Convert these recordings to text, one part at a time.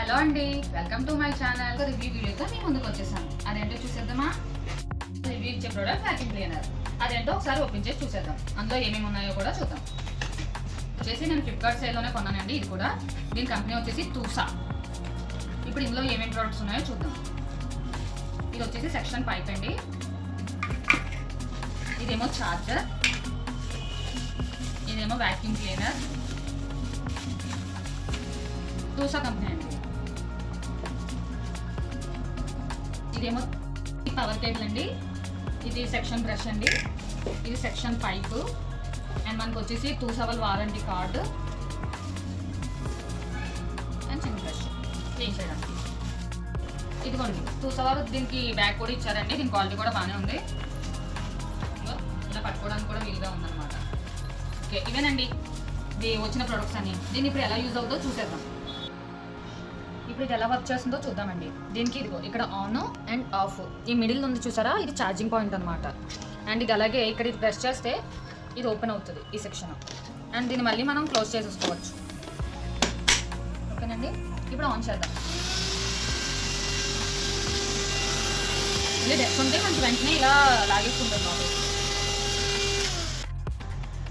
Hello అండి, welcome to my channel. Review వీడియోతో మీ ముందుకు వచ్చేసాను. అదేంటో చూసేద్దామా? రివ్యూ ఇచ్చే ప్రోడక్ట్ వ్యాక్యూమ్ క్లీనర్. అదేంటో ఒకసారి ఓపెన్ చేసి చూసేద్దాం. అందులో ఏమేమి ఉన్నాయో కూడా చూద్దాం. వచ్చేసి నేను ఫ్లిప్కార్ట్ సేల్లోనే కొన్నానండి. ఇది కూడా దీని కంపెనీ వచ్చేసి తూసా. ఇప్పుడు ఇందులో ఏమేమి ప్రోడక్ట్స్ ఉన్నాయో చూద్దాం. ఇది వచ్చేసి సెక్షన్ పైప్ అండి. ఇదేమో చార్జర్, ఇదేమో వ్యాక్యూమ్ క్లీనర్. తూసా కంపెనీ అండి. ఇదేమో పవర్ కేబుల్ అండి. ఇది సెక్షన్ బ్రష్ అండి. ఇది సెక్షన్ పైప్. అండ్ మనకు వచ్చేసి 2 సవల్ వారంటీ కార్డు అండ్ చిన్న బ్రష్ క్లీన్ చేయడానికి. ఇదిగోండి 2 సవల్. దీనికి బ్యాగ్ కూడా ఇచ్చారండి. దీని క్వాలిటీ కూడా బాగానే ఉంది. ఇలా పట్టుకోవడానికి కూడా వీలుగా ఉందన్నమాట. ఓకే, ఇవేనండి ఇది వచ్చిన ప్రొడక్ట్స్ అని. దీన్ని ఇప్పుడు ఎలా యూజ్ అవుతుందో చూసేద్దాం. ఇప్పుడు ఇది ఎలా వర్క్ చేస్తుందో చూద్దామండి. దీనికి ఇదిగో ఇక్కడ ఆన్ అండ్ ఆఫ్, ఈ మిడిల్ ఉంది చూసారా, ఇది ఛార్జింగ్ పాయింట్ అనమాట. అండ్ ఇది అలాగే ఇక్కడ ఇది ప్రెస్ చేస్తే ఇది ఓపెన్ అవుతుంది ఈ సెక్షన్. అండ్ దీన్ని మళ్ళీ మనం క్లోజ్ చేసేసుకోవచ్చు. ఓకేనండి, ఇప్పుడు ఆన్ చేద్దాం. ఇది డెస్క్ ఉంటే మనకి వెంటనే ఇలా లాగేసుకుంటుంది బాబు.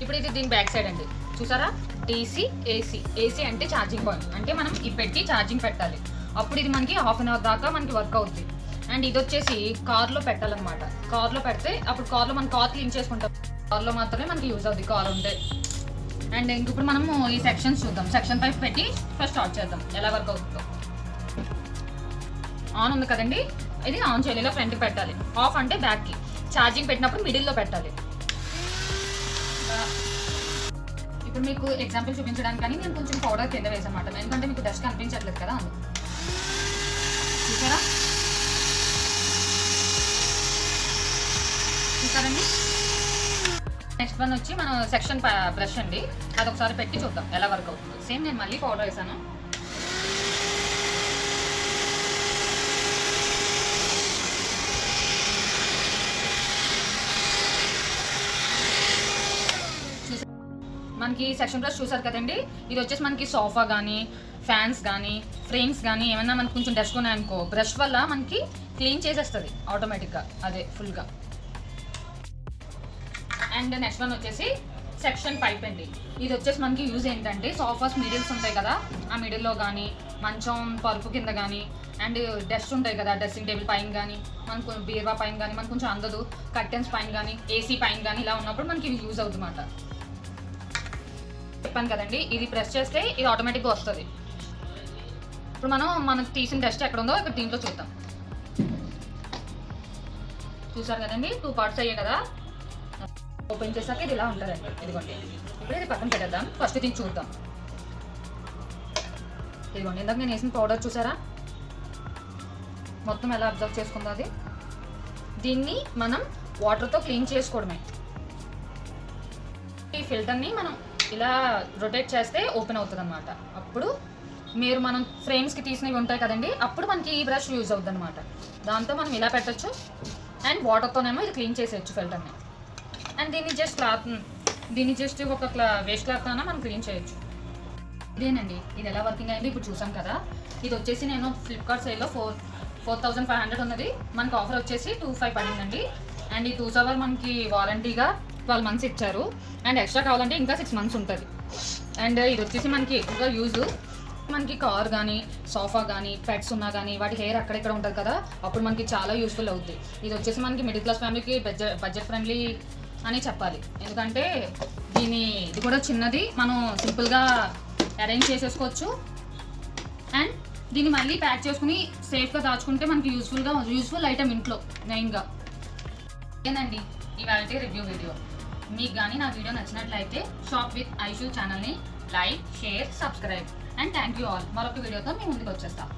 ఇప్పుడు ఇది దీని బ్యాక్ సైడ్ అండి, చూసారా, DC AC. AC అంటే ఛార్జింగ్ పాయింట్, అంటే మనం ఇది పెట్టి ఛార్జింగ్ పెట్టాలి. అప్పుడు ఇది మనకి ½ అన్ అవర్ దాకా మనకి వర్క్ అవుతుంది. అండ్ ఇది వచ్చేసి కార్లో పెట్టాలన్నమాట. కార్లో పెడితే అప్పుడు కార్లో మనం కార్ క్లీన్ చేసుకుంటాం. కార్లో మాత్రమే మనకి యూజ్ అవుతుంది కార్ ఉంటే. అండ్ ఇప్పుడు మనము ఈ సెక్షన్స్ చూద్దాం. సెక్షన్ పైప్ పెట్టి ఫస్ట్ స్టార్ట్ చేద్దాం ఎలా వర్క్ అవుతుందో. ఆన్ ఉంది కదండి, ఇది ఆన్ చేయాలి, ఇలా ఫ్రంట్కి పెట్టాలి. ఆఫ్ అంటే బ్యాక్కి. ఛార్జింగ్ పెట్టినప్పుడు మిడిల్లో పెట్టాలి. ఇప్పుడు మీకు ఎగ్జాంపుల్ చూపించడానికి కానీ నేను కొంచెం పౌడర్ కింద వేసామాట, ఎందుకంటే మీకు డస్ట్ కనిపించట్లేదు కదా అందుకు. చూసారా చూసారండి. నెక్స్ట్ వన్ వచ్చి మనం సెక్షన్ బ్రష్ అండి. అది ఒకసారి పెట్టి చూద్దాం ఎలా వర్క్ అవుతుందో. సేమ్ నేను మళ్ళీ పౌడర్ వేసాను. మనకి సెక్షన్ బ్రష్ చూసారు కదండి. ఇది వచ్చేసి మనకి సోఫా కానీ ఫ్యాన్స్ కానీ ఫ్రేమ్స్ కానీ ఏమన్నా మనకు కొంచెం డస్ట్ ఉన్నాయనుకో, బ్రష్ వల్ల మనకి క్లీన్ చేసేస్తుంది ఆటోమేటిక్గా, అదే ఫుల్గా. అండ్ నెక్స్ట్ వన్ వచ్చేసి సెక్షన్ పైప్ అండి. ఇది వచ్చేసి మనకి యూజ్ ఏంటంటే సోఫాస్ మిడిల్స్ ఉంటాయి కదా, ఆ మిడిల్లో కానీ మంచం పరుపు కింద కానీ అండ్ డస్ట్ ఉంటాయి కదా, డ్రెస్సింగ్ టేబుల్ పైన కానీ మనకు బీరువా పైన కానీ మనకు కొంచెం అందదు, కర్టెన్స్ పైన కానీ AC పైన కానీ ఇలా ఉన్నప్పుడు మనకి ఇది యూజ్ అవుతుంది అన్నమాట. చెప్పాను కదండి, ఇది ప్రెస్ చేస్తే ఇది ఆటోమేటిక్గా వస్తుంది. ఇప్పుడు మనకు తీసిన డస్ట్ ఎక్కడ ఉందో ఇక్కడ దీంట్లో చూద్దాం. చూసారు కదండి, 2 పార్ట్స్ అయ్యాయి కదా. ఓపెన్ చేసాక ఇది ఇలా ఉంటుందండి. ఇదిగోండి, ఇప్పుడు ఇది పక్కన పెట్టేద్దాం. ఫస్ట్ దీన్ని చూద్దాం. ఇదిగోండి, ఇందాక నేను వేసిన పౌడర్ చూసారా, మొత్తం ఎలా అబ్జర్వ్ చేసుకుందో అది. దీన్ని మనం వాటర్తో క్లీన్ చేసుకోవడమే. ఈ ఫిల్టర్ని మనం ఇలా రొటేట్ చేస్తే ఓపెన్ అవుతుంది అనమాట. అప్పుడు మనం ఫ్రేమ్స్కి తీసినవి ఉంటాయి కదండి, అప్పుడు మనకి ఈ బ్రష్ యూజ్ అవుతుంది అనమాట. దాంతో మనం ఇలా పెట్టచ్చు అండ్ వాటర్తోనేమో ఇది క్లీన్ చేసేయచ్చు ఫిల్టర్ని. అండ్ దీన్ని జస్ట్ ఒక వేస్ట్ క్లాత్ అయినా మనం క్లీన్ చేయొచ్చు. ఇదేనండి, ఇది ఎలా వర్కింగ్ అయింది ఇప్పుడు చూసాం కదా. ఇది వచ్చేసి నేను ఫ్లిప్కార్ట్ సేల్లో 4500 ఉన్నది, మనకి ఆఫర్ వచ్చేసి 2500 పడిందండి. అండ్ ఈ 2 సవర్ మనకి వారంటీగా 12 మంత్స్ ఇచ్చారు. అండ్ ఎక్స్ట్రా కావాలంటే ఇంకా 6 మంత్స్ ఉంటుంది. అండ్ ఇది వచ్చేసి మనకి ఎక్కువగా యూజ్ మనకి కార్ కానీ సోఫా కానీ పెట్స్ ఉన్నా కానీ వాటి హెయిర్ అక్కడెక్కడ ఉంటుంది కదా, అప్పుడు మనకి చాలా యూస్ఫుల్ అవుతుంది. ఇది వచ్చేసి మనకి మిడిల్ క్లాస్ ఫ్యామిలీకి బడ్జెట్ ఫ్రెండ్లీ అని చెప్పాలి. ఎందుకంటే ఇది కూడా చిన్నది, మనం సింపుల్గా అరేంజ్ చేసేసుకోవచ్చు. అండ్ దీన్ని మళ్ళీ ప్యాక్ చేసుకుని సేఫ్గా దాచుకుంటే మనకి యూస్ఫుల్ ఐటమ్ ఇంట్లో మెయిన్గా. ఏనండి ఇవాళ రివ్యూ వీడియో. మీకు కానీ నా వీడియో నచ్చినట్లయితే షాప్ విత్ ఐషు ఛానల్ని like, share, subscribe. And thank you all. మరొక వీడియోతో మీ ముందుకు వచ్చేస్తాం.